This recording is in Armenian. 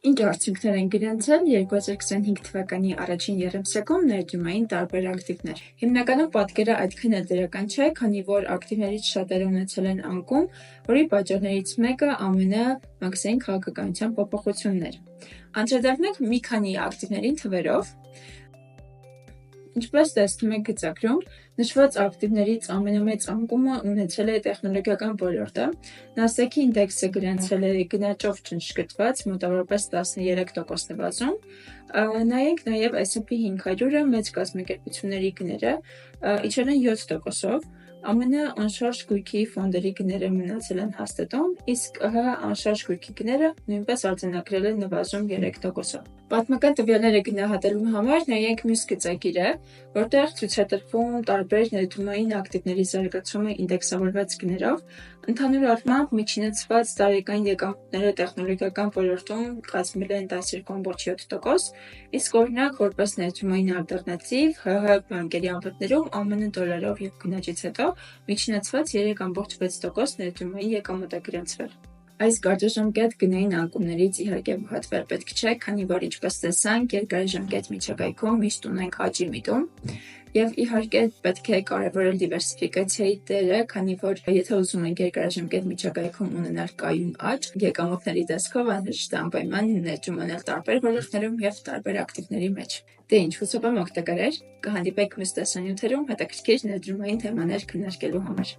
Ինչ արդյունքներ են գրանցել 2025 թվականի առաջին եռամսյակում ներդրումային տարբեր ակտիվներ։ Հիմնականում պատկերը այդքան էլ դրական չէ, քանի որ ակտիվներից շատերը ունեցել են անկում, որի պատճառներից մեկը ԱՄՆ մաքսային քաղաքականության փոփոխությունն էր։ Անդրադառնանք մի քանի ակտիվներին թվերով։ Ինչպես տեսնում եք գծագրում, նշված ակտիվներից ամենամեծ անկումը ունեցել է տեխնոլոգիական ոլորտը, Nasdaq-ի ինդեքսը գրանցել է գնաճով ճնշկտված մոտավորապես 13% նվազում, նայենք նաև S&P 500-ը մեծ կազմակերպությունների գները իջել են 7%-ով, ԱՄՆ անշարժ գույքի ֆոնդերի գները մնացել են հաստատուն, իսկ ՀՀ անշարժ գույքի գները նույնպես արձանագրել են նվազում 3%-ով։ Պատմական տվյալները գնահատելու համար նայենք մյուս գծագիրը, որտեղ ցույցատրվում տարբեր ներդրումային ակտիվների զարգացումը ինդեքսավորված գներով, ընդհանուր առմամբ միջինացված տարեկան եկամուտները տեխնոլոգիական ոլորտում կազմել են 12.7%, իսկ օրինակ որպես ներդրումային ալտերնատիվ ՀՀ բանկերի անվտներում ԱՄՆ դոլարով և գնաճից հետո միջինացված 3.6% ներդրումային եկամուտ է գրանցվել։ Այս կարճաժամկետ գնային անկումներից իհարկե վհատվել պետք չէ, քանի որ ինչպես տեսանք, երկարաժամկետ միջակայքում միշտ ունենք աճի միտում, եւ իհարկե պետք է կարևորել դիվերսիֆիկացիայի դերը, քանի որ եթե ուզում ենք երկարաժամկետ միջակայքում ունենալ կայուն աճ, եկամուտների տեսքով անհրաժեշտ է անպայման ներդրում անել տարբեր ոլորտներում եւ տարբեր ակտիվների մեջ։ Դե ինչ, հուսով եմ օգտակար էր, կհանդիպենք մյուս տեսանյութերում հետաքրքիր ներդրումային թեմաներ քննարկելու համար։